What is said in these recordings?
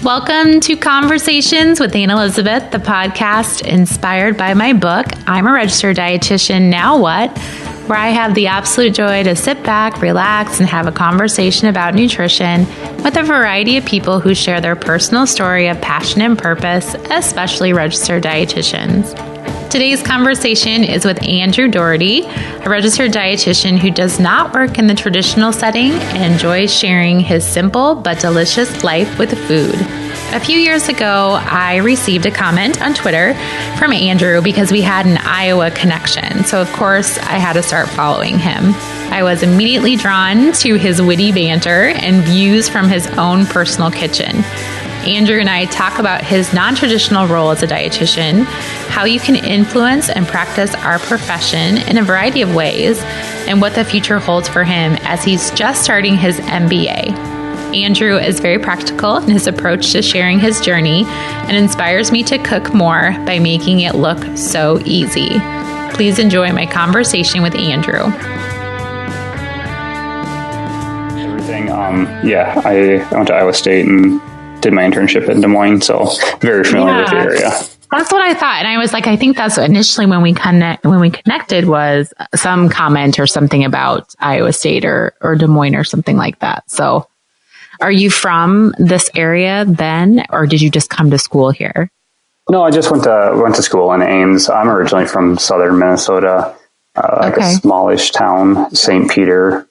Welcome to Conversations with Anne Elizabeth, the podcast inspired by my book, I'm a Registered Dietitian, Now What?, where I have the absolute joy to sit back, relax, and have a conversation about nutrition with a variety of people who share their personal story of passion and purpose, especially registered dietitians. Today's conversation is with Andrew Doherty, a registered dietitian who does not work in the traditional setting and enjoys sharing his simple but delicious life with food. A few years ago, I received a comment on Twitter from Andrew because we had an Iowa connection. So, of course, I had to start following him. I was immediately drawn to his witty banter and views from his own personal kitchen. Andrew and I talk about his non-traditional role as a dietitian, how you can influence and practice our profession in a variety of ways, and what the future holds for him as he's just starting his MBA. Andrew is very practical in his approach to sharing his journey and inspires me to cook more by making it look so easy. Please enjoy my conversation with Andrew. Everything. I went to Iowa State and did my internship in Des Moines, so very familiar with the area. That's what I thought. And I was like, I think that's initially when we connected was some comment or something about Iowa State or Des Moines or something like that. So are you from this area then, or did you just come to school here? No, I just went to school in Ames. I'm originally from southern Minnesota, like a smallish town, St. Peter.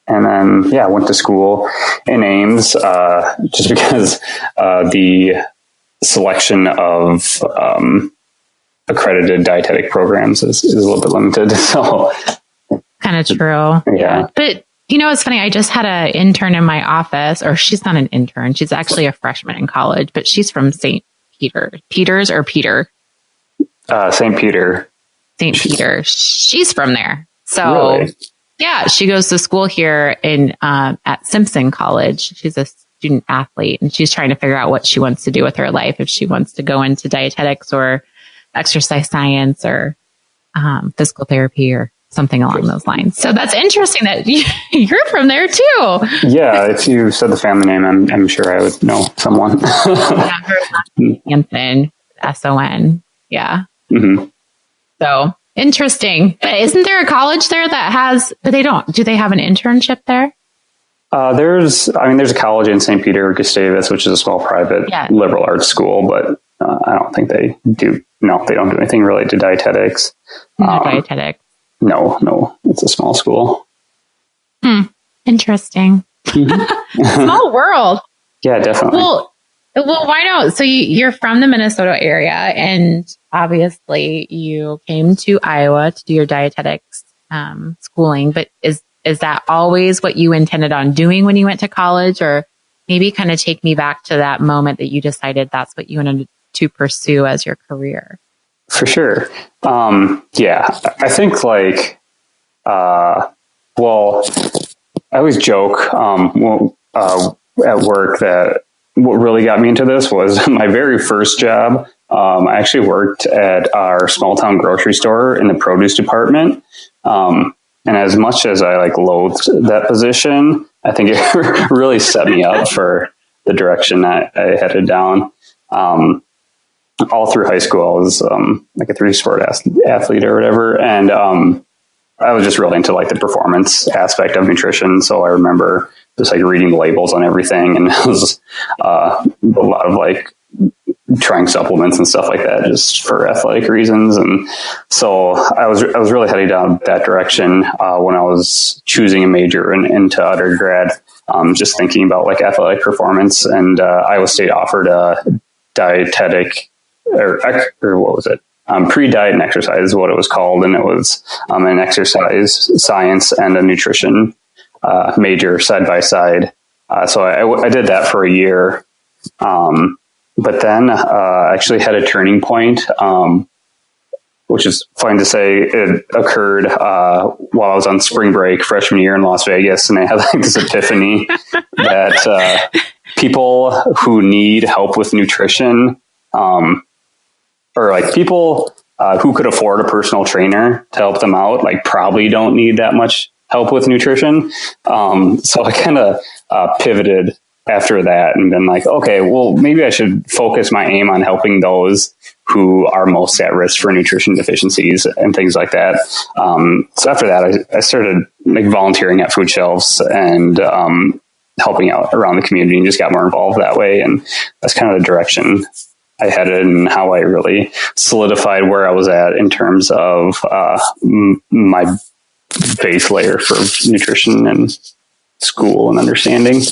And then, I went to school in Ames, just because, the selection of, accredited dietetic programs is a little bit limited. So kind of true. Yeah. But you know, it's funny. I just had an intern in my office, or she's not an intern. She's actually a freshman in college, but she's from St. Peter's or Peter. St. Peter. St. Peter. She's from there. So really? Yeah, she goes to school here at Simpson College. She's a student athlete, and she's trying to figure out what she wants to do with her life, if she wants to go into dietetics or exercise science or physical therapy or something along those lines. So that's interesting that you're from there too. Yeah, if you said the family name, I'm sure I would know someone. Hanson, S-O-N. Yeah. Mm-hmm. So interesting. But isn't there a college there that has, but they don't, do they have an internship there? There's a college in St. Peter, Gustavus, which is a small private liberal arts school, but I don't think they do. No, they don't do anything related to dietetics. No dietetics. No, it's a small school. Interesting. Mm-hmm. Small world. Yeah, definitely. Well, why not? So you're from the Minnesota area, and obviously you came to Iowa to do your dietetics schooling, but is that always what you intended on doing when you went to college? Or maybe kind of take me back to that moment that you decided that's what you wanted to pursue as your career. For sure. I think I always joke at work that what really got me into this was my very first job. I actually worked at our small town grocery store in the produce department. And as much as I loathed that position, I think it really set me up for the direction I headed down. All through high school, I was a three-sport athlete or whatever, and I was just really into the performance aspect of nutrition. So I remember just reading the labels on everything, and it was a lot of trying supplements and stuff like that just for athletic reasons. And so I was really heading down that direction when I was choosing a major into undergrad. Just thinking about athletic performance, and Iowa State offered a dietetic. Or what was it? Pre-diet and exercise is what it was called. And it was an exercise science and a nutrition major side by side. So I did that for a year. But then actually had a turning point, which is fine to say. It occurred while I was on spring break freshman year in Las Vegas. And I had this epiphany that people who need help with nutrition, or people who could afford a personal trainer to help them out, probably don't need that much help with nutrition. So I kind of pivoted after that and been like, okay, well, maybe I should focus my aim on helping those who are most at risk for nutrition deficiencies and things like that. So after that, I started like volunteering at food shelves and helping out around the community and just got more involved that way. And that's kind of the direction I headed and how I really solidified where I was at in terms of my base layer for nutrition and school and understanding.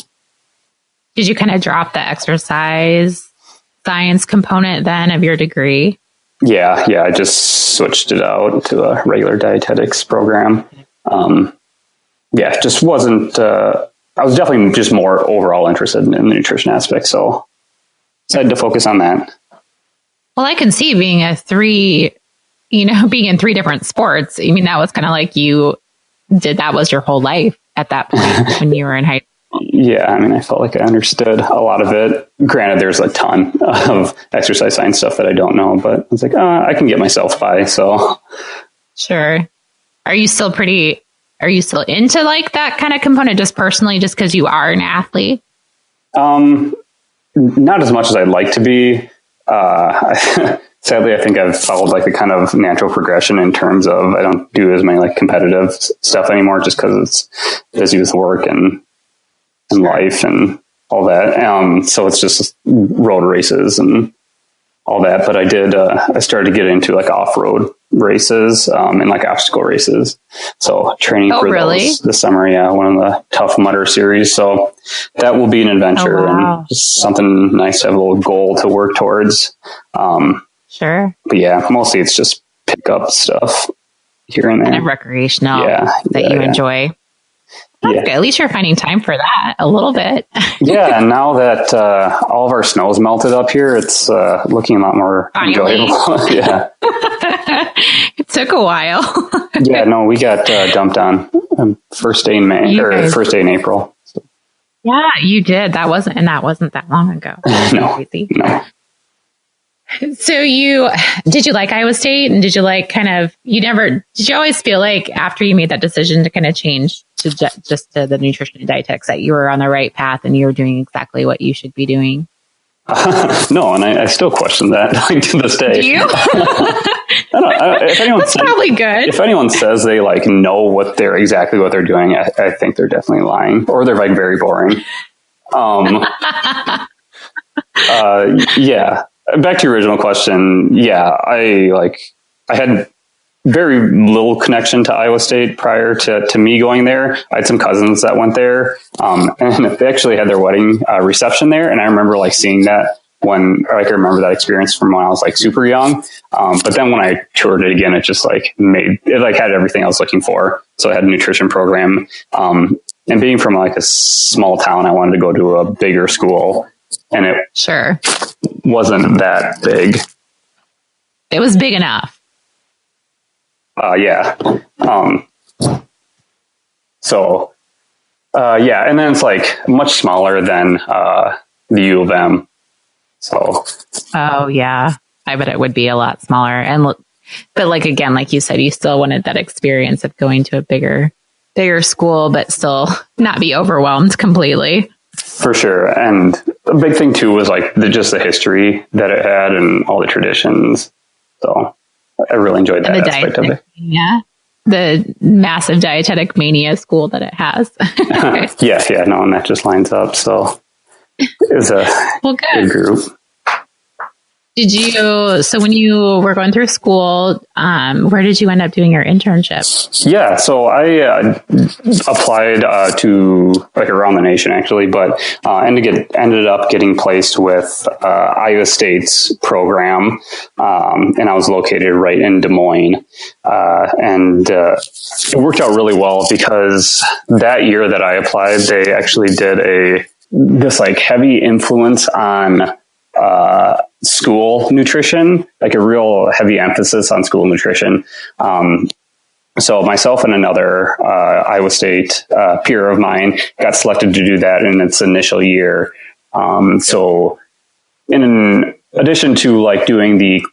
Did you kind of drop the exercise science component then of your degree? Yeah. I just switched it out to a regular dietetics program. It just wasn't, I was definitely just more overall interested in the nutrition aspect. So decided to focus on that. Well, I can see being in 3 different sports. I mean, that was kind of like that was your whole life at that point when you were in high school. Yeah, I mean, I felt like I understood a lot of it. Granted, there's a ton of exercise science stuff that I don't know, but I was like, I can get myself by. So, sure. Are you still into like that kind of component, just personally, just because you are an athlete? Not as much as I'd like to be. Sadly, I think I've followed like the kind of natural progression in terms of I don't do as many like competitive stuff anymore, just because it's busy with work and life and all that. So it's just road races and all that. But I started to get into like off-road races and like obstacle races. So training for those this summer. Yeah. One of the Tough Mudder series. So that will be an adventure and just something nice to have a little goal to work towards. Sure. But yeah, mostly it's just pick up stuff here and there. Kind of recreational that you enjoy. That's good. At least you're finding time for that a little bit. Yeah, and now that all of our snow's melted up here, it's looking a lot more enjoyable. Yeah. It took a while. Yeah, no, we got dumped on first day in May first day in April. So. Yeah, you did. That wasn't that long ago. No. So did you like Iowa State, and did you like did you always feel like after you made that decision to kind of change to just to the nutrition and dietetics that you were on the right path and you were doing exactly what you should be doing? No, and I still question that to this day. Do you? That's probably good. If anyone says they like know exactly what they're doing, I think they're definitely lying, or they're like very boring. Yeah. Back to your original question. Yeah, I had very little connection to Iowa State prior to me going there. I had some cousins that went there, and they actually had their wedding reception there. And I remember like seeing that I remember that experience from when I was like super young. But then when I toured it again, it just like had everything I was looking for. So I had a nutrition program, and being from like a small town, I wanted to go to a bigger school, and it wasn't that big. It was big enough. Yeah. And then it's like much smaller than the U of M. So. Oh yeah, I bet it would be a lot smaller. But like again, like you said, you still wanted that experience of going to a bigger school, but still not be overwhelmed completely. For sure. And the big thing too was like just the history that it had and all the traditions. So I really enjoyed that aspect of it. Yeah. The massive dietetic mania school that it has. Yeah. No, and that just lines up. So it was a good group. So when you were going through school, where did you end up doing your internship? Yeah, so I applied to like around the nation actually, but ended up getting placed with Iowa State's program, and I was located right in Des Moines, and it worked out really well because that year that I applied, they actually did this like heavy influence on school nutrition, like a real heavy emphasis on school nutrition. So myself and another Iowa State peer of mine got selected to do that in its initial year. So in addition to like doing the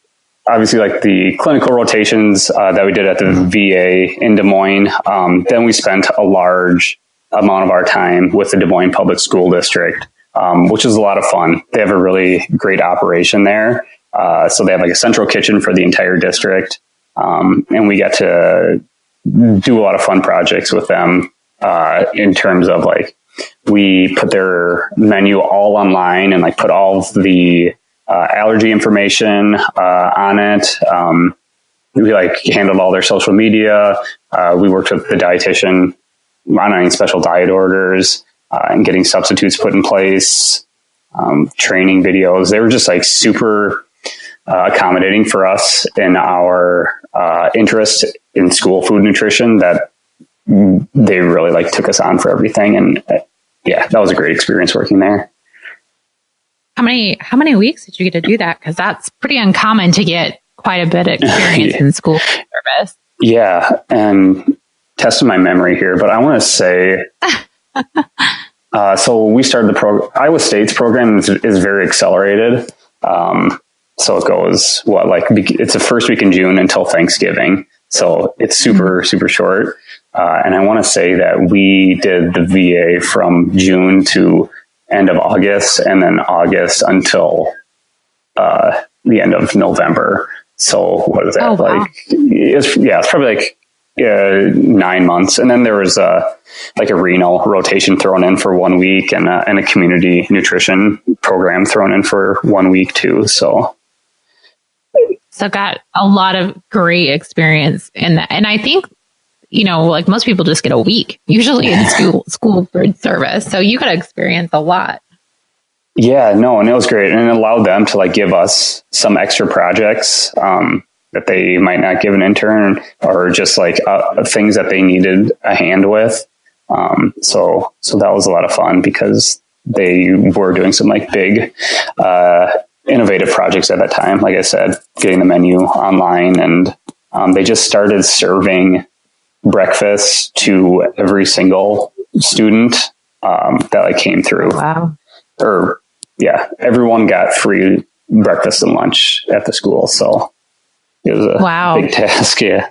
clinical rotations that we did at the VA in Des Moines, then we spent a large amount of our time with the Des Moines Public School District. which is a lot of fun. They have a really great operation there. So they have like a central kitchen for the entire district. And we get to do a lot of fun projects with them, in terms of like, we put their menu all online and like put all of the, allergy information, on it. We like handled all their social media. We worked with the dietitian on any special diet orders, and getting substitutes put in place, training videos. They were just like super accommodating for us in our interest in school food nutrition, that they really like took us on for everything. And yeah, that was a great experience working there. How many weeks did you get to do that? Because that's pretty uncommon to get quite a bit of experience in school service. Yeah, and testing my memory here, but I want to say, so we started Iowa State's program is very accelerated. So it goes, it's the first week in June until Thanksgiving. So it's super short. And I want to say that we did the VA from June to end of August, and then August until the end of November. So what is that? Oh, wow. It's probably like 9 months. And then there was a renal rotation thrown in for 1 week, and a community nutrition program thrown in for 1 week too. So got a lot of great experience in that. And I think, like most people just get a week usually in school food service. So you got to experience a lot. Yeah, no, and it was great. And it allowed them to like give us some extra projects, that they might not give an intern, or just like things that they needed a hand with. So that was a lot of fun, because they were doing some like big, innovative projects at that time. Like I said, getting the menu online, and they just started serving breakfast to every single student that like came through. Wow. Everyone got free breakfast and lunch at the school. So it was a big task. Yeah.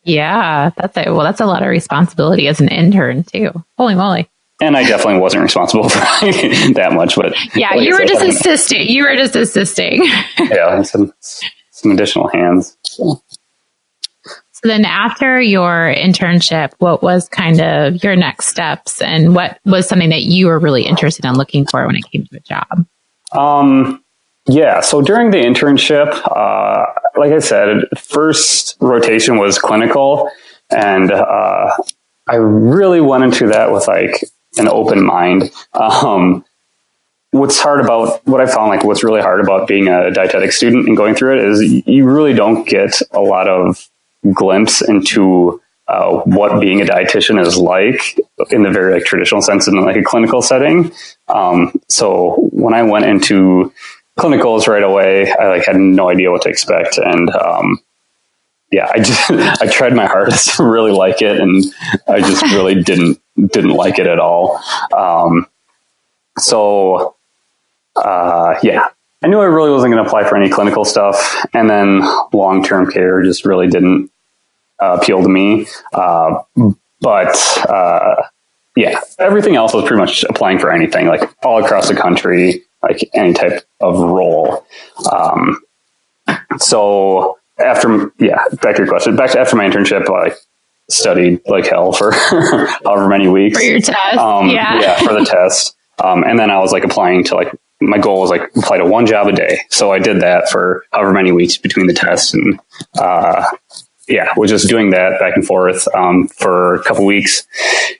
Yeah. That's a lot of responsibility as an intern too. Holy moly. And I definitely wasn't responsible for that much, but yeah, you were just assisting. You were just assisting. Yeah, some additional hands. So then after your internship, what was kind of your next steps, and what was something that you were really interested in looking for when it came to a job? Yeah. So during the internship, like I said, first rotation was clinical, and I really went into that with like an open mind. What's really hard about being a dietetic student and going through it is you really don't get a lot of glimpse into what being a dietitian is like in the very like traditional sense, in like a clinical setting. So when I went into clinicals right away, I like had no idea what to expect, and I tried my hardest to really like it, and I just really didn't like it at all. I knew I really wasn't going to apply for any clinical stuff, and then long-term care just really didn't appeal to me. Everything else was pretty much applying for anything, like all across the country, like any type of role. Back to your question. After my internship, I studied like hell for however many weeks for your test. For the test. And then I was like applying to like, my goal was like apply to one job a day. So I did that for however many weeks between the tests, and was just doing that back and forth for a couple weeks.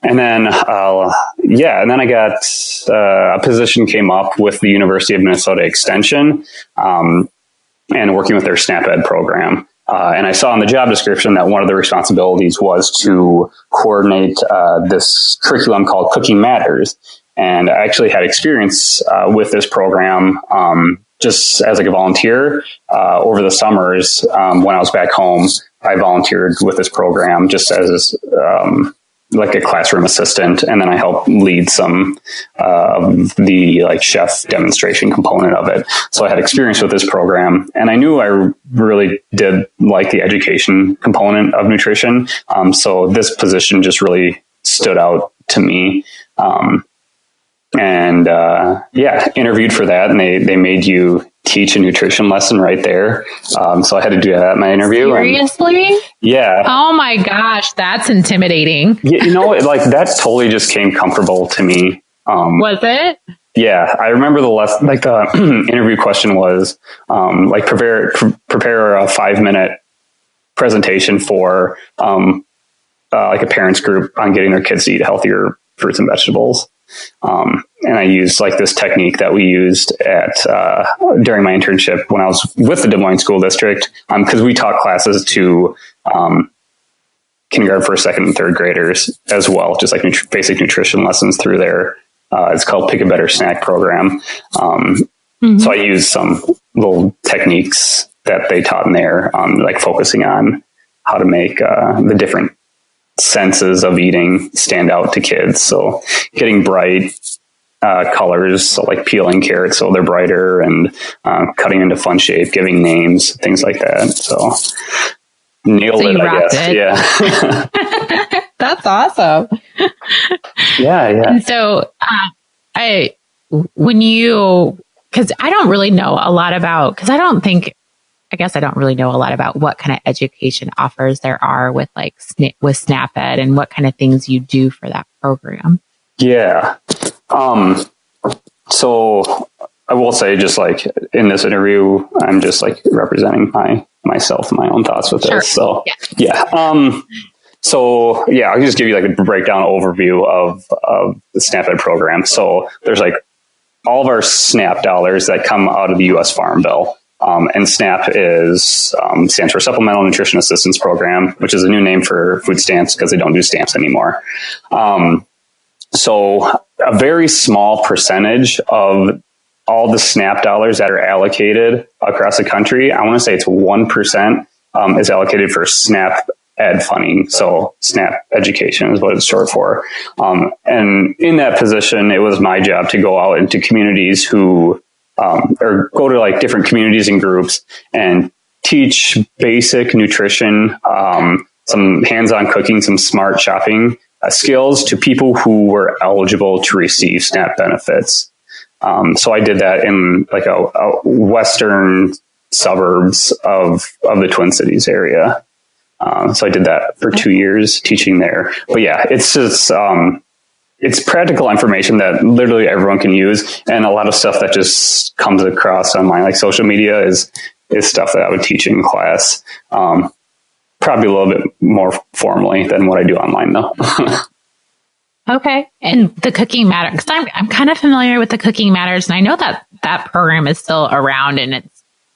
And then I got a position came up with the University of Minnesota Extension, and working with their SNAP Ed program. And I saw in the job description that one of the responsibilities was to coordinate this curriculum called Cooking Matters. And I actually had experience with this program just as like a volunteer over the summers. When I was back home, I volunteered with this program just as like a classroom assistant, and then I helped lead some of the like chef demonstration component of it. So I had experience with this program, and I knew I really did like the education component of nutrition. So this position just really stood out to me. and interviewed for that, and they made you teach a nutrition lesson right there. So I had to do that in my interview. Seriously? Yeah. Oh my gosh, that's intimidating. Like that totally just came comfortable to me. Was it? Yeah, I remember the interview question was prepare a 5-minute presentation for like a parents group on getting their kids to eat healthier fruits and vegetables. And I used like this technique that we used during my internship when I was with the Des Moines School District, because we taught classes to kindergarten, first, second, and third graders as well, just like basic nutrition lessons through there. It's called Pick a Better Snack program. So I used some little techniques that they taught in there, like focusing on how to make the different senses of eating stand out to kids. So getting bright colors, so like peeling carrots so they're brighter, and cutting into fun shape, giving names, things like that. So nailed it, I guess. Yeah. That's awesome. Yeah. And so because I don't really know a lot about, I guess I don't really know a lot about what kind of education offers there are with with SNAP Ed, and what kind of things you do for that program. Yeah. So I will say, just like in this interview, I'm just like representing myself, my own thoughts with this. So yeah. I'll just give you like a breakdown overview of the SNAP Ed program. So there's like all of our SNAP dollars that come out of the U.S. Farm Bill. And SNAP stands for Supplemental Nutrition Assistance Program, which is a new name for food stamps because they don't do stamps anymore. So a very small percentage of all the SNAP dollars that are allocated across the country, I want to say it's 1%, is allocated for SNAP Ed funding. So SNAP education is what it's short for. And in that position, it was my job to go out into communities who or go to like different communities and groups and teach basic nutrition, some hands-on cooking, some smart shopping skills to people who were eligible to receive SNAP benefits. So I did that in like a western suburbs of the Twin Cities area. So I did that for 2 years teaching there. But yeah, it's just, it's practical information that literally everyone can use. And a lot of stuff that just comes across online, like social media is stuff that I would teach in class. Probably a little bit more formally than what I do online though. Okay. And the Cooking Matters, because I'm kind of familiar with the Cooking Matters, and I know that program is still around and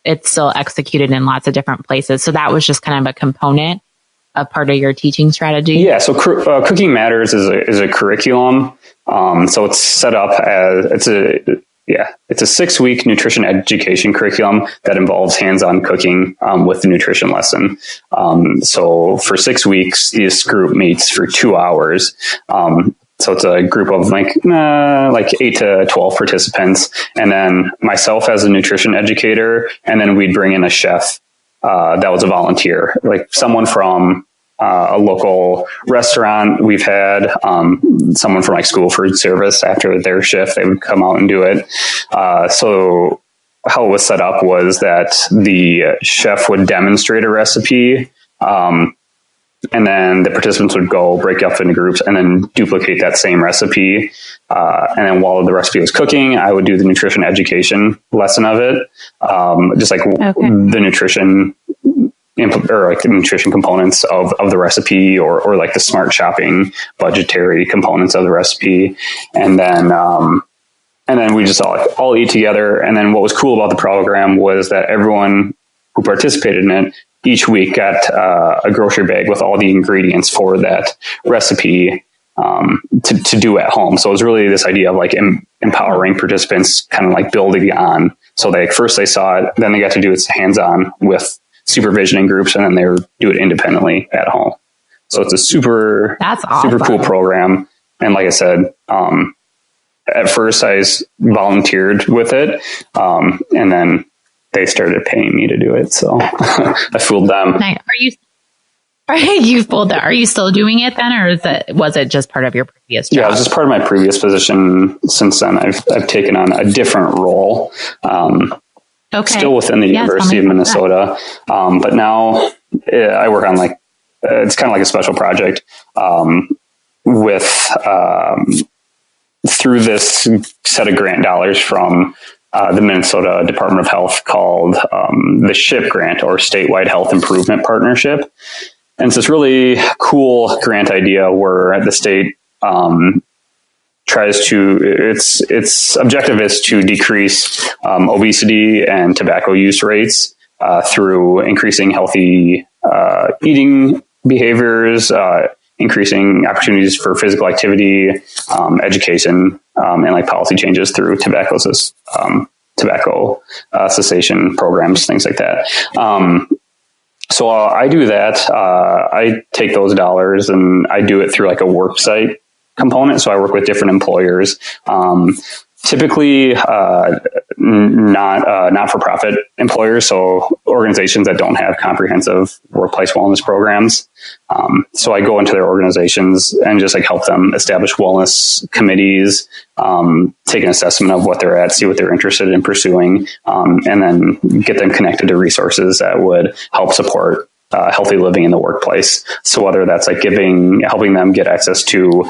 it's still executed in lots of different places. So that was just kind of a component, a part of your teaching strategy? Yeah. So Cooking Matters is a curriculum. So it's set up as it's a 6-week nutrition education curriculum that involves hands-on cooking with the nutrition lesson. So for 6 weeks, this group meets for 2 hours. So it's a group of like 8 to 12 participants, and then myself as a nutrition educator, and then we'd bring in a chef that was a volunteer, like someone from a local restaurant. We've had someone from like school food service after their shift, they would come out and do it. So how it was set up was that the chef would demonstrate a recipe, and then the participants would go break up into groups and then duplicate that same recipe. And then while the recipe was cooking, I would do the nutrition education lesson of it. Just like the nutrition or like the nutrition components of the recipe, or like the smart shopping budgetary components of the recipe. And then we just all eat together. And then what was cool about the program was that everyone who participated in it each week got a grocery bag with all the ingredients for that recipe to do at home. So it was really this idea of like empowering participants, kind of like building on. So first they saw it, then they got to do it hands-on with supervision in groups, and then they would do it independently at home. So it's a super cool program. And like I said, at first I volunteered with it, and then they started paying me to do it. So I fooled them. Nice. You pulled that. Are you still doing it then, or was it just part of your previous job? Yeah, it was just part of my previous position. Since then, I've taken on a different role. Still within the University of Minnesota, but now I work on it's kind of like a special project with through this set of grant dollars from the Minnesota Department of Health called the SHIP grant, or Statewide Health Improvement Partnership. And it's this really cool grant idea where the state tries to, its objective is to decrease obesity and tobacco use rates through increasing healthy eating behaviors, increasing opportunities for physical activity, education, and policy changes through tobacco cessation programs, things like that. So I do that. I take those dollars and I do it through a work site component. So I work with different employers, typically not for profit employers. So organizations that don't have comprehensive workplace wellness programs. So I go into their organizations and just help them establish wellness committees, take an assessment of what they're at, see what they're interested in pursuing, and then get them connected to resources that would help support healthy living in the workplace. So whether that's helping them get access to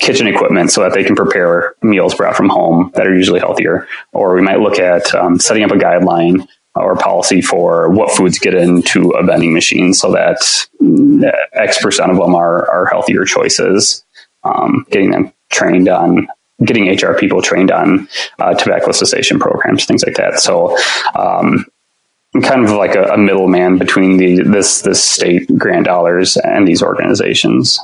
kitchen equipment so that they can prepare meals brought from home that are usually healthier, or we might look at setting up a guideline or policy for what foods get into a vending machine so that X% of them are healthier choices, getting HR people trained on tobacco cessation programs, things like that. So I'm kind of like a middleman between this state grant dollars and these organizations.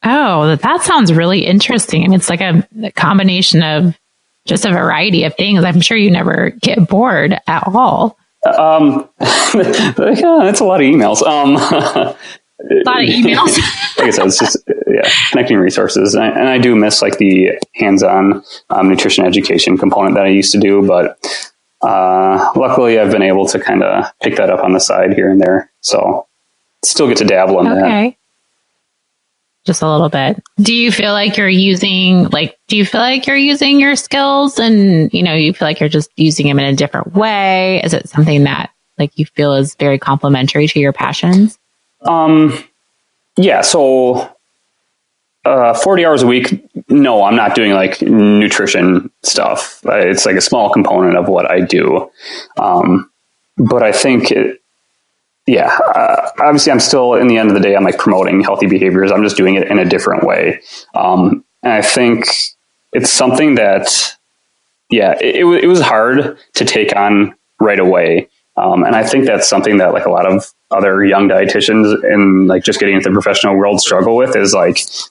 Oh, that sounds really interesting. I mean, it's like a combination of just a variety of things. I'm sure you never get bored at all. It's a lot of emails. A lot of emails. Like I said, it's just connecting resources, and I do miss the hands-on nutrition education component that I used to do, but luckily I've been able to kind of pick that up on the side here and there, so still get to dabble in that. Just a little bit. Do you feel like you're using your skills, and you feel like you're just using them in a different way? Is it something that you feel is very complementary to your passions? Yeah. So 40 hours a week, no, I'm not doing nutrition stuff. It's a small component of what I do. But I think obviously I'm still, in the end of the day, I'm promoting healthy behaviors. I'm just doing it in a different way. And I think it's something that, it was hard to take on right away. And I think that's something that a lot of other young dietitians and just getting into the professional world struggle with, is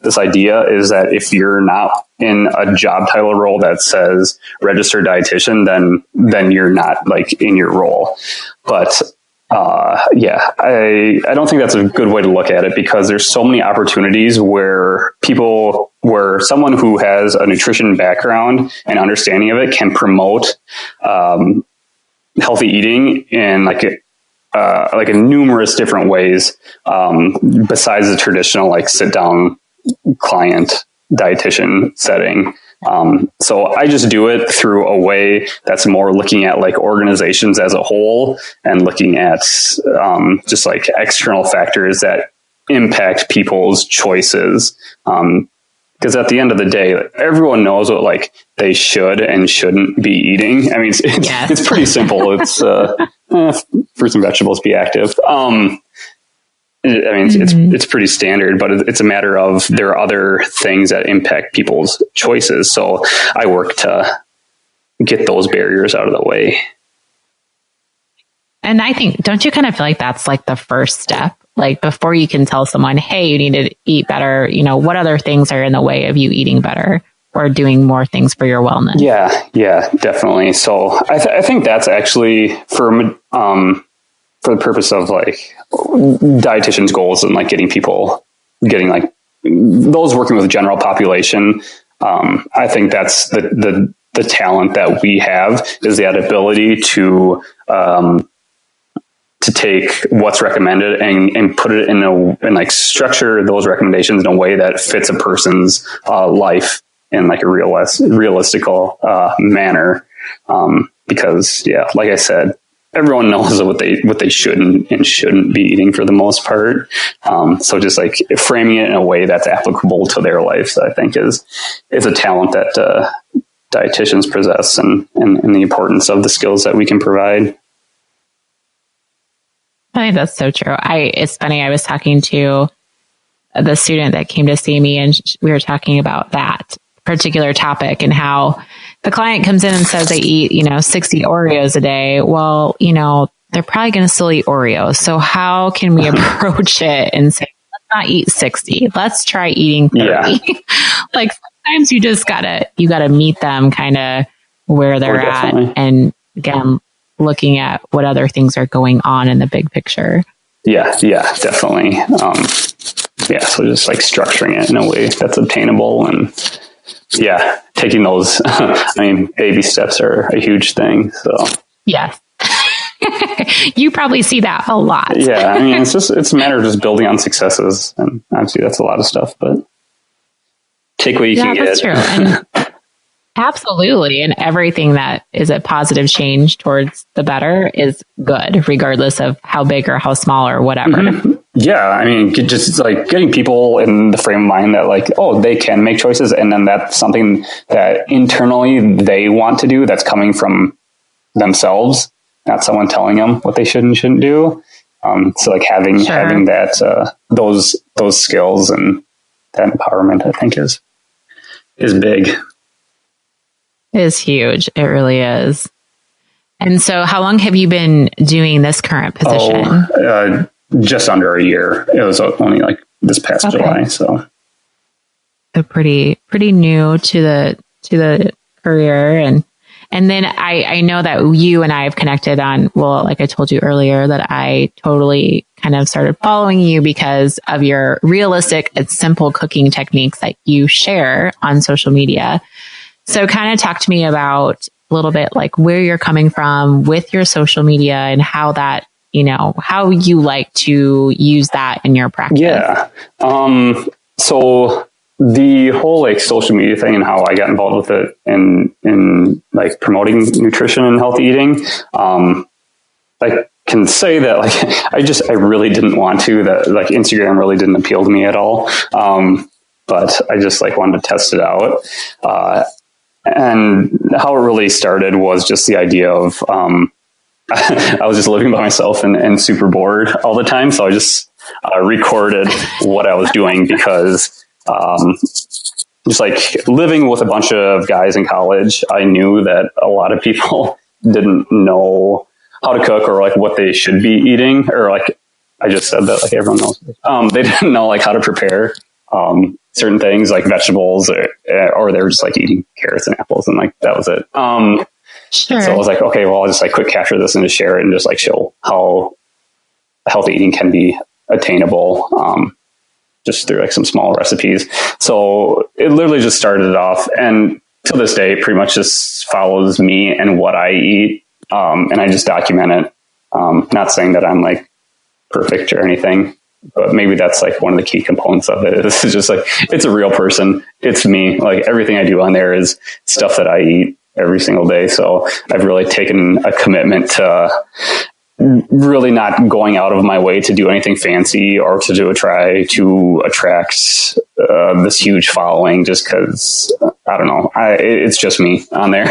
this idea is that if you're not in a job title role that says registered dietitian, then you're not in your role. But I don't think that's a good way to look at it, because there's so many opportunities where someone who has a nutrition background and understanding of it can promote healthy eating in in numerous different ways, besides the traditional sit down client dietitian setting. So I just do it through a way that's more looking at organizations as a whole, and looking at just external factors that impact people's choices. Because at the end of the day, everyone knows what they should and shouldn't be eating. I mean, it's pretty simple. It's fruits and vegetables, be active. It's pretty standard, but it's a matter of there are other things that impact people's choices. So I work to get those barriers out of the way. And I think, don't you kind of feel like that's the first step? Before you can tell someone, hey, you need to eat better, what other things are in the way of you eating better or doing more things for your wellness? Yeah, definitely. So I think that's actually for the purpose of dietitians' goals and getting those working with the general population. I think that's the talent that we have, is that ability to to take what's recommended and put it and like structure those recommendations in a way that fits a person's life in like a realistical manner. Because like I said, everyone knows what they shouldn't and shouldn't be eating for the most part. So just like framing it in a way that's applicable to their lives, I think is a talent that dietitians possess, and the importance of the skills that we can provide. I think that's so true. It's funny. I was talking to the student that came to see me, and we were talking about that particular topic and how the client comes in and says they eat, 60 Oreos a day. Well, they're probably going to still eat Oreos. So how can we approach it and say, let's not eat 60. Let's try eating 30. Yeah. Like sometimes you just gotta meet them kind of where they're at. And again, looking at what other things are going on in the big picture. Yeah, definitely. So just like structuring it in a way that's obtainable, and taking those, baby steps are a huge thing. So yes. You probably see that a lot. Yeah. It's a matter of just building on successes, and obviously that's a lot of stuff, but take what you can get. That's true. And absolutely. And everything that is a positive change towards the better is good, regardless of how big or how small or whatever. Mm-hmm. Yeah. Just like getting people in the frame of mind that like, oh, they can make choices. And then that's something that internally they want to do, that's coming from themselves, not someone telling them what they should and shouldn't do. So like having that, those skills and that empowerment, I think is big. It is huge. It really is. And so how long have you been doing this current position? Just under a year. It was only like this past July. So pretty new to the career. And then I know that you and I have connected on, well, like I told you earlier, that I totally kind of started following you because of your realistic and simple cooking techniques that you share on social media. So kind of talk to me about a little bit like where you're coming from with your social media and how that, how you like to use that in your practice. Yeah. So the whole like social media thing and how I got involved with it in like promoting nutrition and healthy eating, I can say that like I really didn't want to, that like Instagram really didn't appeal to me at all. But I just like wanted to test it out. And how it really started was just the idea of, I was just living by myself and super bored all the time. So I just recorded what I was doing because, just like living with a bunch of guys in college, I knew that a lot of people didn't know how to cook or like what they should be eating, or like I just said that like everyone knows. They didn't know like how to prepare certain things like vegetables, or they were just like eating carrots and apples, and like that was it. Sure. So I was like, okay, well, I'll just like quick capture this and just share it and just like show how healthy eating can be attainable, just through like some small recipes. So it literally just started off, and to this day, pretty much just follows me and what I eat. And I just document it. Not saying that I'm like perfect or anything, but maybe that's like one of the key components of it. It's just like, it's a real person. It's me. Like everything I do on there is stuff that I eat every single day. So I've really taken a commitment to really not going out of my way to do anything fancy or to try to attract this huge following, just because I don't know. It's just me on there.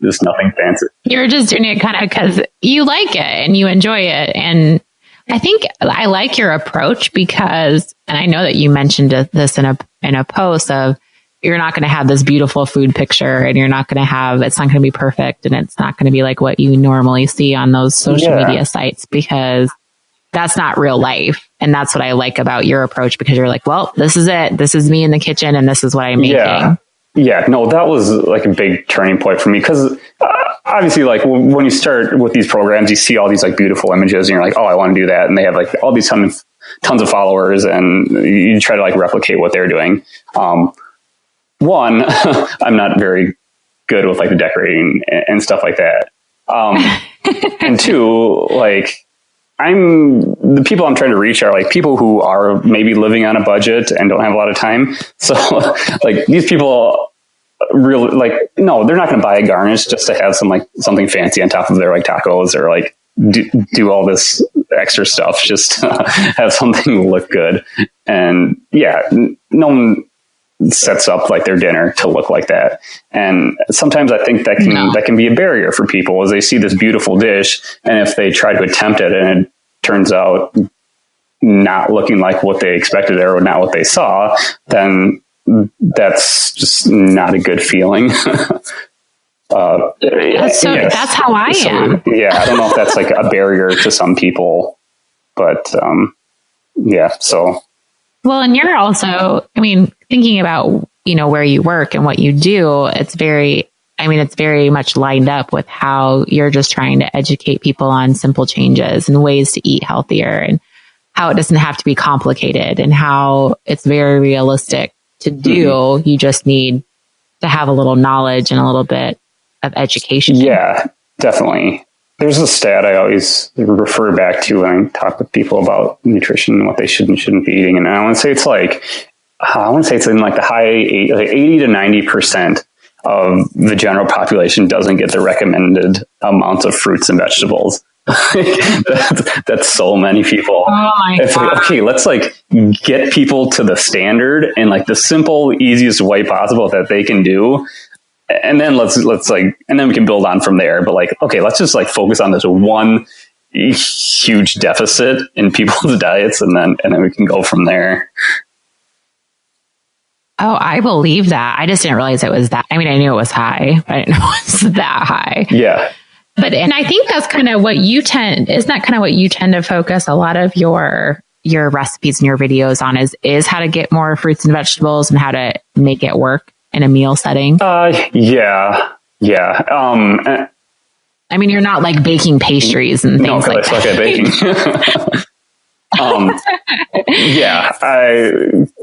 There's nothing fancy. You're just doing it kind of because you like it and you enjoy it. And I think I like your approach because, and I know that you mentioned this in a post of, you're not going to have this beautiful food picture, and you're not going to have, it's not going to be perfect, and it's not going to be like what you normally see on those social media sites, because that's not real life. And that's what I like about your approach, because you're like, well, this is it. This is me in the kitchen, and this is what I'm making. Yeah, no, that was like a big turning point for me, because obviously, like when you start with these programs, you see all these like beautiful images, and you're like, oh, I want to do that. And they have like all these tons of followers, and you try to like replicate what they're doing. One, I'm not very good with like the decorating and stuff like that. And two, like the people I'm trying to reach are like people who are maybe living on a budget and don't have a lot of time. So like these people really like, no, they're not going to buy a garnish just to have something fancy on top of their like tacos or like do all this extra stuff just to have something look good. And yeah, no one sets up like their dinner to look like that. And sometimes I think that can be a barrier for people as they see this beautiful dish. And if they try to attempt it and it turns out not looking like what they expected or not what they saw, then that's just not a good feeling. That's how I am. Yeah. I don't know if that's like a barrier to some people, but yeah. So. Well, and you're also, I mean, thinking about, where you work and what you do, it's very much lined up with how you're just trying to educate people on simple changes and ways to eat healthier and how it doesn't have to be complicated and how it's very realistic to do. Mm-hmm. You just need to have a little knowledge and a little bit of education. Yeah, definitely. There's a stat I always refer back to when I talk with people about nutrition and what they should and shouldn't be eating. And I want to say it's in like the high 80 to 90% of the general population doesn't get the recommended amounts of fruits and vegetables. That's so many people. Oh my God. Like, okay, let's like get people to the standard and like the simple, easiest way possible that they can do. And then let's like, and then we can build on from there. But like, okay, let's just like focus on this one huge deficit in people's diets, and then we can go from there. Oh, I believe that. I just didn't realize it was that. I mean, I knew it was high, but I didn't know it was that high. Yeah. And I think that's kind of what you tend to focus a lot of your recipes and your videos on is how to get more fruits and vegetables and how to make it work in a meal setting? Yeah. I mean, you're not like baking pastries and things like that. No, I suck at baking.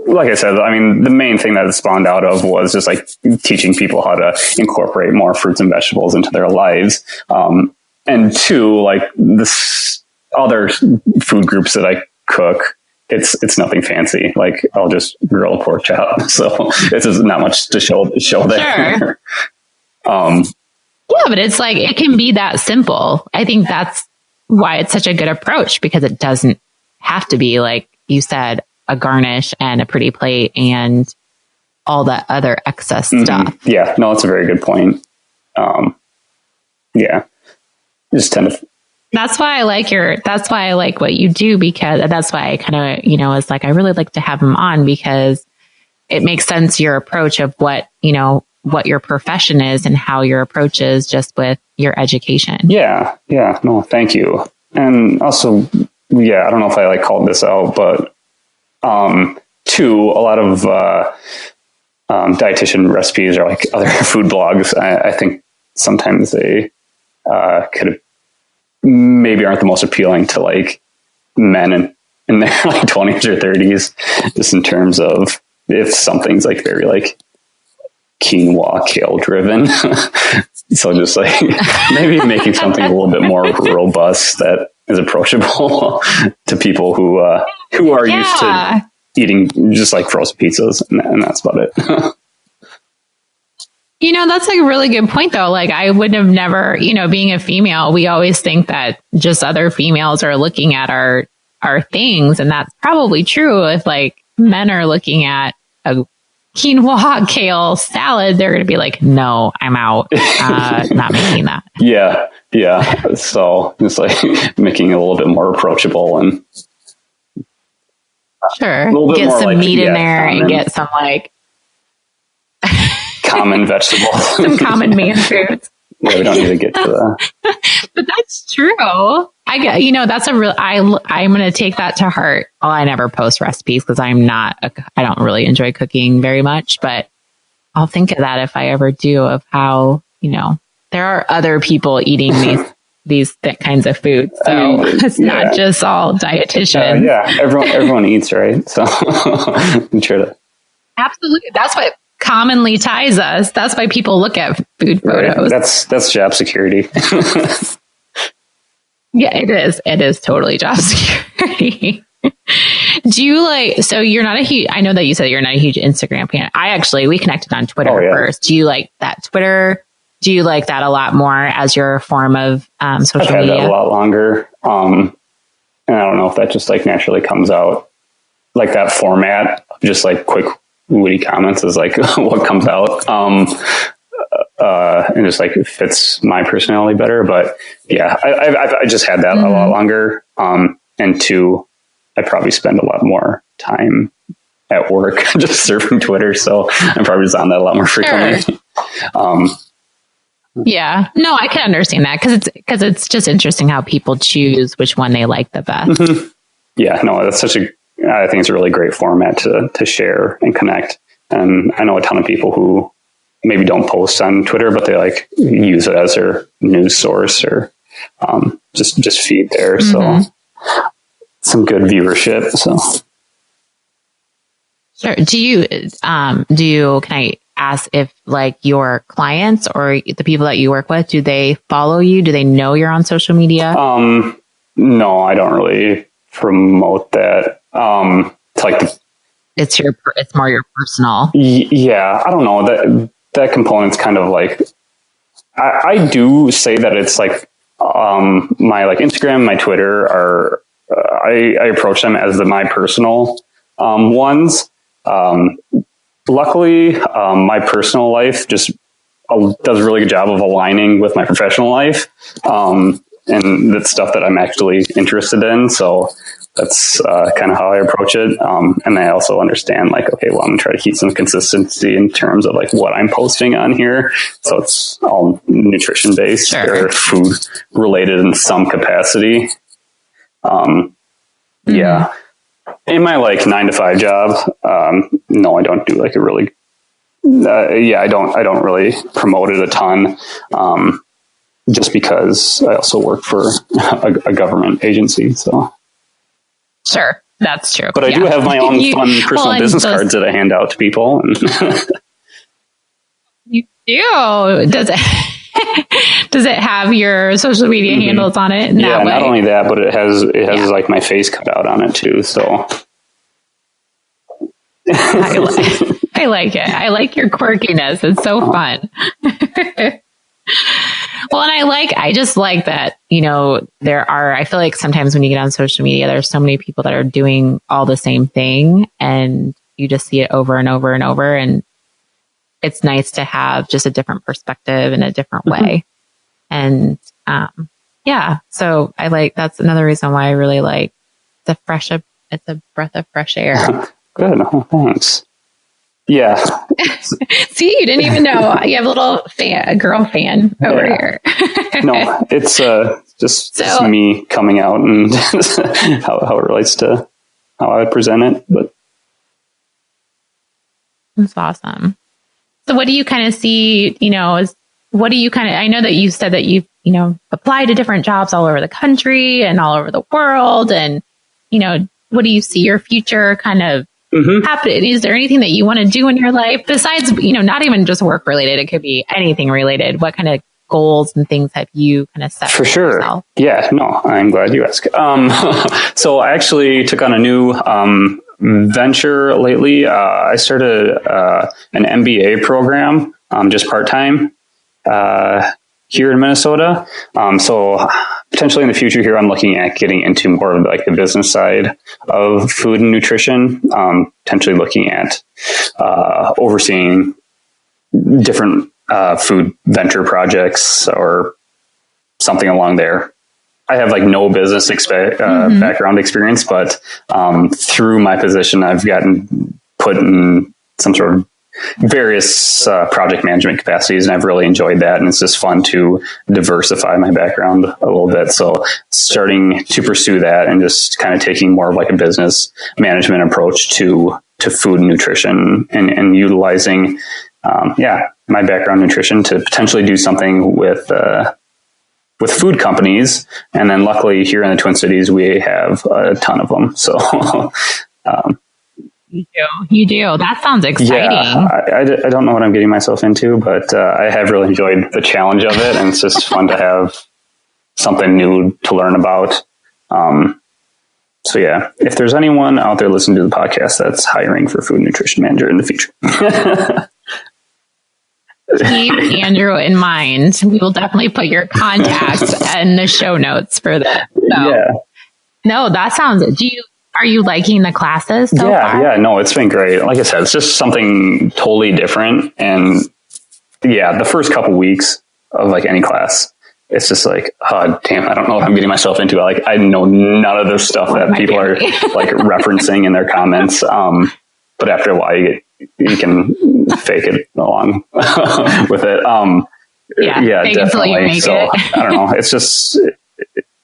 Like I said, I mean, the main thing that it spawned out of was just like teaching people how to incorporate more fruits and vegetables into their lives. And two, like this other food groups that I cook, it's nothing fancy. Like I'll just grill a pork chop. So it's just not much to show there. Sure. Yeah, but it's like, it can be that simple. I think that's why it's such a good approach, because it doesn't have to be, like you said, a garnish and a pretty plate and all that other excess stuff. Yeah, no, that's a very good point. Yeah, just tend to. That's why I like what you do, because that's why I kind of, was like, I really like to have him on, because it makes sense, your approach of what your profession is and how your approach is just with your education. Yeah. No, thank you. And also, I don't know if I like called this out, but, two, a lot of, dietitian recipes or like other food blogs, I think sometimes they, maybe aren't the most appealing to like men in their like 20s or 30s, just in terms of if something's like very like quinoa kale driven. So just like maybe making something a little bit more robust that is approachable to people who are used to eating just like frozen pizzas, and that's about it. That's like a really good point though. Like I would have never, being a female, we always think that just other females are looking at our things. And that's probably true. If like men are looking at a quinoa kale salad, they're going to be like, no, I'm out. Not making that. Yeah. So it's like making it a little bit more approachable and sure. Get some like, meat in there and get some like common vegetables, some common man foods. Yeah, we don't need to get to that. But that's true. I get, that's a real, I'm going to take that to heart. Well, I never post recipes because I don't really enjoy cooking very much, but I'll think of that if I ever do, of how, there are other people eating these kinds of food. So it's not just all dietitians. Everyone eats, right? So I'm sure to. Absolutely. That's what commonly ties us. That's why people look at food photos. Right. That's job security. Yeah, it is. It is totally job security. Do you so you're not a huge, I know that you said you're not a huge Instagram fan. We connected on Twitter first. Do you like that Twitter? Do you like that a lot more as your form of social I've had media? that a lot longer. And I don't know if that just like naturally comes out, like that format of just like quick witty comments is like what comes out. And just like it fits my personality better. But yeah, I just had that a lot longer. And two, I probably spend a lot more time at work just surfing Twitter. So I'm probably just on that a lot more frequently. Sure. Yeah, no, I can understand that because it's just interesting how people choose which one they like the best. Mm-hmm. Yeah, no, that's I think it's a really great format to share and connect. And I know a ton of people who maybe don't post on Twitter, but they like use it as their news source or just feed there. Mm-hmm. So some good viewership. So sure. Do you can I ask if like your clients or the people that you work with, do they follow you? Do they know you're on social media? No, I don't really promote that. It's like it's more your personal. Yeah, I don't know, that component's kind of like, I do say that it's like my like Instagram, my Twitter are I approach them as my personal ones. Luckily, my personal life just does a really good job of aligning with my professional life. And that's stuff that I'm actually interested in. So that's kind of how I approach it. And I also understand like, okay, well, I'm gonna try to keep some consistency in terms of like what I'm posting on here. So it's all nutrition based or food related in some capacity. Yeah. In my like 9-to-5 job, no, I don't do like a really, I don't really promote it a ton. Just because I also work for a government agency. So sure, that's true. But I do have my own fun personal business cards that I hand out to people. You do? Does it have your social media handles on it? Yeah, not only that, but it has like my face cut out on it too. So I like it. I like your quirkiness. It's so fun. Well, and I just like that, I feel like sometimes when you get on social media, there's so many people that are doing all the same thing and you just see it over and over and over. And it's nice to have just a different perspective in a different way. And, so that's another reason why I really like it's a breath of fresh air. Good. Oh, thanks. Yeah. See, you didn't even know. You have a girl fan over here. No, it's just me coming out and how it relates to how I would present it. But that's awesome. So what do you kind of see, I know that you said that you've, applied to different jobs all over the country and all over the world. And, what do you see your future kind of happening? Is there anything that you want to do in your life besides, not even just work related? It could be anything related. What kind of goals and things have you kind of set for sure yourself? Yeah, no, I'm glad you asked. So I actually took on a new venture lately. I started an MBA program, just part-time here in Minnesota. So potentially in the future here, I'm looking at getting into more of like the business side of food and nutrition, potentially looking at overseeing different food venture projects or something along there. I have like no business background experience, but through my position, I've gotten put in some sort of various project management capacities, and I've really enjoyed that. And it's just fun to diversify my background a little bit. So starting to pursue that and just kind of taking more of like a business management approach to food and nutrition and utilizing, my background in nutrition to potentially do something with food companies. And then luckily here in the Twin Cities, we have a ton of them. So, You do. That sounds exciting. Yeah, I don't know what I'm getting myself into, but I have really enjoyed the challenge of it. And it's just fun to have something new to learn about. So yeah, if there's anyone out there listening to the podcast that's hiring for food nutrition manager in the future, keep Andrew in mind. We will definitely put your contact in the show notes for that. So, yeah. No, that sounds. Are you liking the classes so far? Yeah. No, it's been great. Like I said, it's just something totally different. And yeah, the first couple weeks of like any class, it's just like, oh, damn, I don't know what I'm getting myself into. Like, I know none of the stuff that people are like referencing in their comments. But after a while, you can fake it along with it. Yeah, definitely. So I don't know. It's just,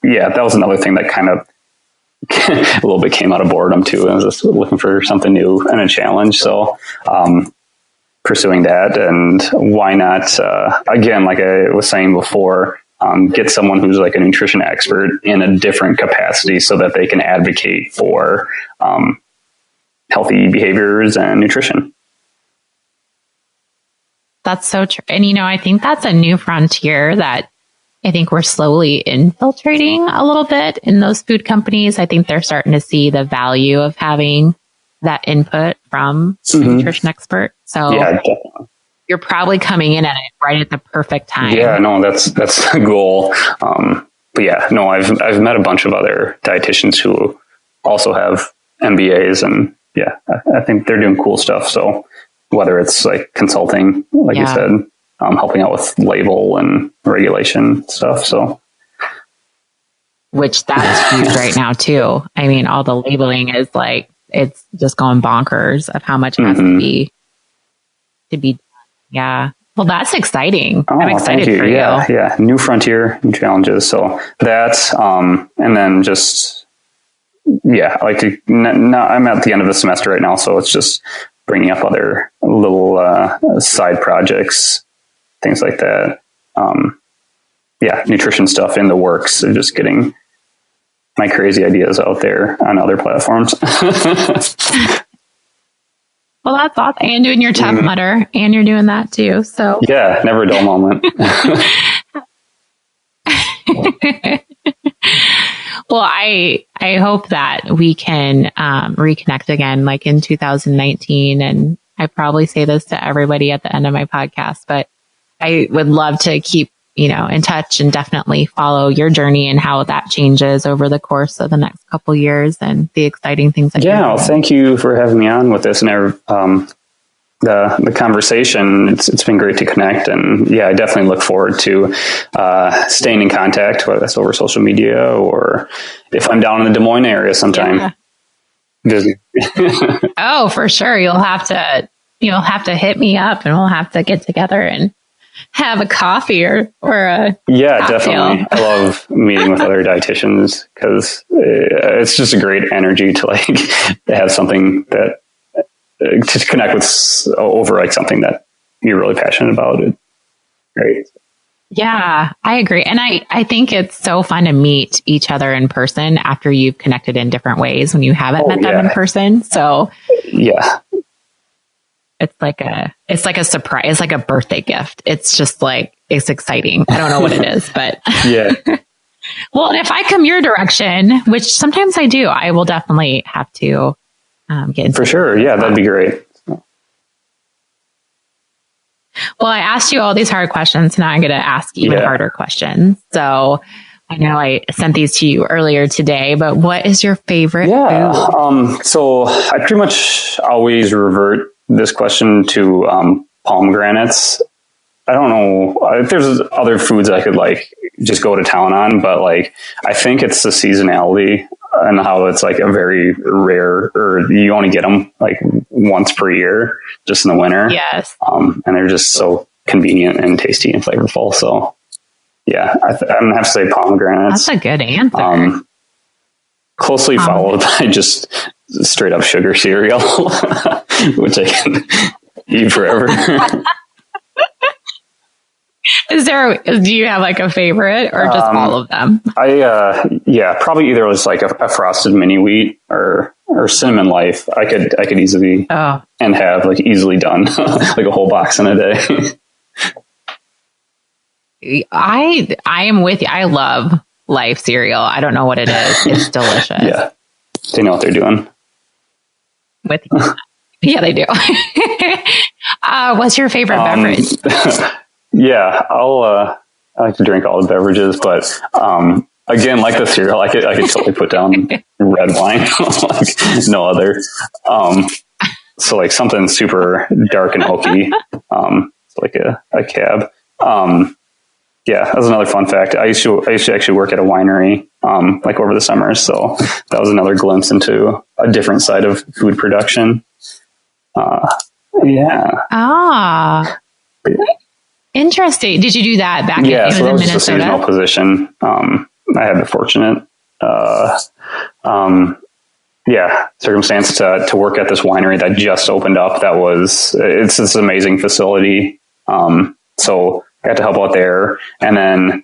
yeah, that was another thing that kind of a little bit came out of boredom too. I was just looking for something new and a challenge. So, pursuing that, and why not, again, like I was saying before, get someone who's like a nutrition expert in a different capacity so that they can advocate for, healthy behaviors and nutrition. That's so true. And, I think that's a new frontier that I think we're slowly infiltrating a little bit in those food companies. I think they're starting to see the value of having that input from a nutrition expert. So yeah, definitely. You're probably coming in at it right at the perfect time. Yeah, no, that's the goal. But yeah, no, I've met a bunch of other dietitians who also have MBAs, and yeah, I think they're doing cool stuff. So whether it's like consulting, like you said, helping out with label and regulation stuff. So, which that's huge right now too. I mean, all the labeling is like, it's just going bonkers of how much it has to be. Yeah. Well, that's exciting. I'm excited for you. Yeah. New frontier, new challenges. So that's, and then just, I like to, I'm at the end of the semester right now. So it's just bringing up other little, side projects, things like that. Nutrition stuff in the works. So just getting my crazy ideas out there on other platforms. Well, that's awesome. And doing your Tough Mudder, and you're doing that too. So yeah, never a dull moment. Well, I hope that we can reconnect again, like in 2019. And I probably say this to everybody at the end of my podcast, but I would love to keep, in touch and definitely follow your journey and how that changes over the course of the next couple of years and the exciting things that well, thank you for having me on with this and the conversation. It's been great to connect, and I definitely look forward to staying in contact, whether that's over social media or if I'm down in the Des Moines area sometime. Oh, for sure. You'll have to hit me up, and we'll have to get together and have a coffee or a cocktail. Definitely. I love meeting with other dietitians because it's just a great energy to have something that to connect with over like something that you're really passionate about. It's great. Yeah, I agree. And I think it's so fun to meet each other in person after you've connected in different ways when you haven't met them in person. So yeah. It's like a surprise. It's like a birthday gift. It's just like, it's exciting. I don't know what it is, but yeah. Well, if I come your direction, which sometimes I do, I will definitely have to get into for sure. Yeah, that'd be great. Well, I asked you all these hard questions. Now I'm going to ask even harder questions. So I know I sent these to you earlier today, but what is your favorite food? So I pretty much always revert this question to pomegranates. I don't know. There's other foods I could just go to town on, but I think it's the seasonality and how it's a very rare, or you only get them once per year, just in the winter. Yes. And they're just so convenient and tasty and flavorful. So I'm gonna have to say pomegranates. That's a good answer. Closely followed by just straight up sugar cereal, which I can eat forever. Do you have a favorite or just all of them? Probably either was a frosted mini wheat or cinnamon life. I could easily and have easily done a whole box in a day. I am with you. I love Life cereal. I don't know what it is. It's delicious. Yeah. They know what they're doing. Yeah, they do. What's your favorite beverage? Yeah, I like to drink all the beverages, but again, like the cereal, I could totally put down red wine, like no other. So like something super dark and oaky, like a cab. Yeah, that was another fun fact. I used to actually work at a winery, like over the summer. So that was another glimpse into a different side of food production. Yeah. Ah, interesting. Did you do that back in so that was Minnesota? just a seasonal position. I had the fortunate, circumstance to work at this winery that just opened up. It's this amazing facility. So I got to help out there. And then,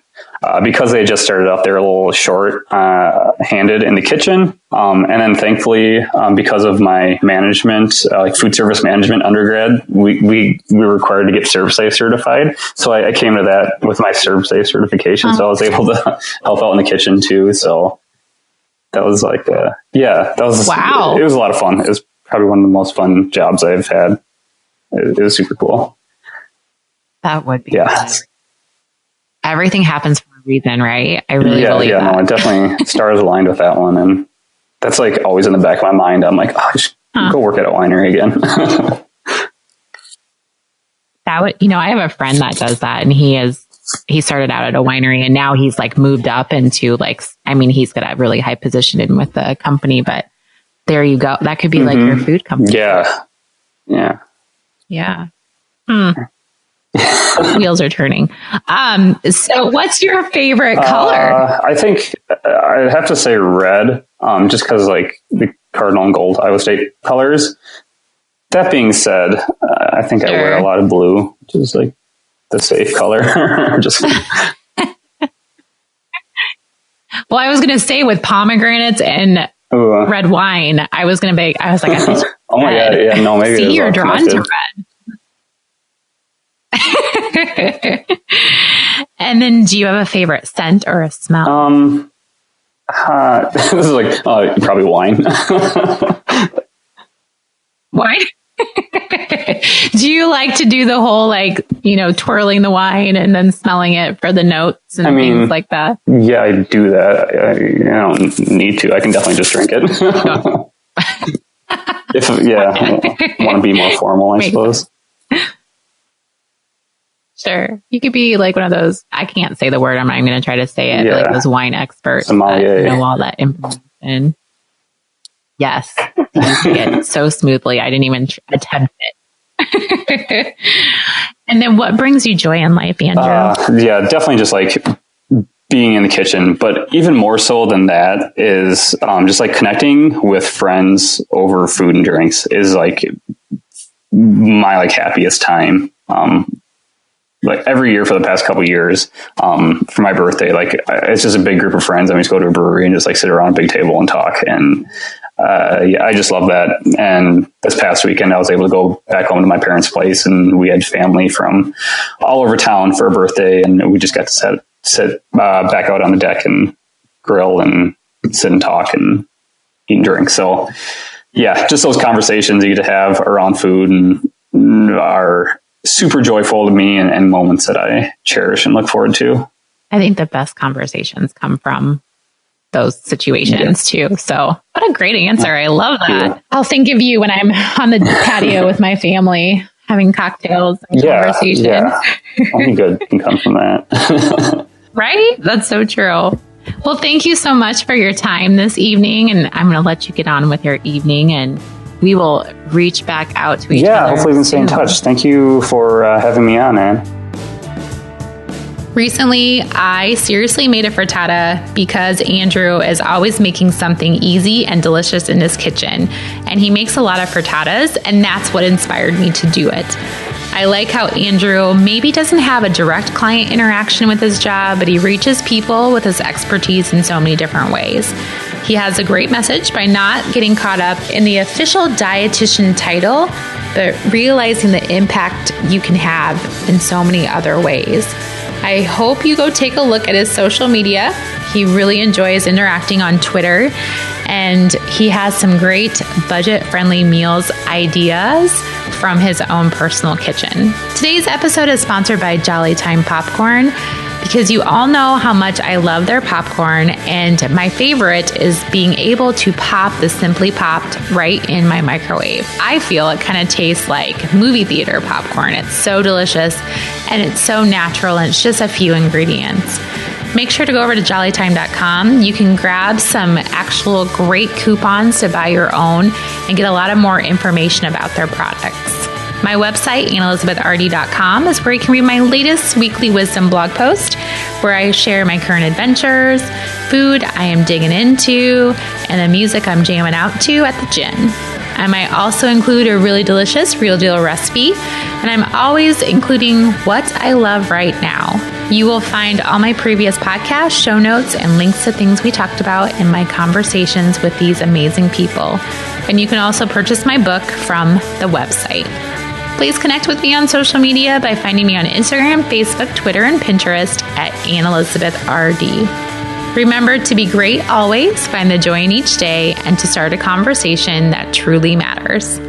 because they just started up, they're a little short, handed in the kitchen. And then thankfully, because of my management, like food service management undergrad, we were required to get ServSafe certified. So I came to that with my ServSafe certification. So I was able to help out in the kitchen too. So that was like, wow. It was a lot of fun. It was probably one of the most fun jobs I've had. It was super cool. That would be. Yeah. Good. Everything happens for a reason, right? I really believe that. No, definitely stars aligned with that one. And that's like always in the back of my mind. I'm like, I should go work at a winery again. I have a friend that does that, and he started out at a winery, and now he's like moved up into he's got a really high position in with the company, but there you go. That could be like your food company. Yeah. Wheels are turning. So what's your favorite color? I think I'd have to say red, just because like the cardinal and gold Iowa State colors. That being said, I think I wear a lot of blue, which is like the safe color. Just. Well, I was going to say with pomegranates and red wine, I was like, I think oh my God. Yeah, no, maybe. See, you're drawn to red. And then do you have a favorite scent or a smell? This is like probably wine. Wine? Do you like to do the whole twirling the wine and then smelling it for the notes and things like that? Yeah, I do that. I don't need to. I can definitely just drink it. Want to be more formal, I suppose. Sure. You could be like one of those, I can't say the word, I'm not even going to try to say it, like those wine experts sommelier. That know all that information. Yes. You say it so smoothly. I didn't even attempt it. And then what brings you joy in life, Andrew? Definitely just like being in the kitchen, but even more so than that is just like connecting with friends over food and drinks is like my like happiest time. Like every year for the past couple of years, for my birthday, like it's just a big group of friends. I just go to a brewery and just like sit around a big table and talk. And I just love that. And this past weekend, I was able to go back home to my parents' place, and we had family from all over town for a birthday, and we just got to sit back out on the deck and grill and sit and talk and eat and drink. So yeah, just those conversations you get to have around food and are super joyful to me and moments that I cherish and look forward to. I think the best conversations come from those situations too. So what a great answer. I love that. Yeah. I'll think of you when I'm on the patio with my family having cocktails and conversation. Yeah. Only good can come from that. Right? That's so true. Well, thank you so much for your time this evening, and I'm going to let you get on with your evening, and we will reach back out to each other. Yeah, hopefully we can stay in touch. Thank you for having me on, Ann. Recently, I seriously made a frittata because Andrew is always making something easy and delicious in his kitchen. And he makes a lot of frittatas, and that's what inspired me to do it. I like how Andrew maybe doesn't have a direct client interaction with his job, but he reaches people with his expertise in so many different ways. He has a great message by not getting caught up in the official dietitian title, but realizing the impact you can have in so many other ways. I hope you go take a look at his social media. He really enjoys interacting on Twitter, and he has some great budget-friendly meals ideas from his own personal kitchen. Today's episode is sponsored by Jolly Time Popcorn, because you all know how much I love their popcorn, and my favorite is being able to pop the Simply Popped right in my microwave. I feel it kind of tastes like movie theater popcorn. It's so delicious, and it's so natural, and it's just a few ingredients. Make sure to go over to jollytime.com. You can grab some actual great coupons to buy your own and get a lot of more information about their products. My website, AnnElizabethRD.com, is where you can read my latest weekly wisdom blog post, where I share my current adventures, food I am digging into, and the music I'm jamming out to at the gym. I might also include a really delicious real deal recipe, and I'm always including what I love right now. You will find all my previous podcasts, show notes, and links to things we talked about in my conversations with these amazing people. And you can also purchase my book from the website. Please connect with me on social media by finding me on Instagram, Facebook, Twitter, and Pinterest at AnnElizabethRD. Remember to be great always, find the joy in each day, and to start a conversation that truly matters.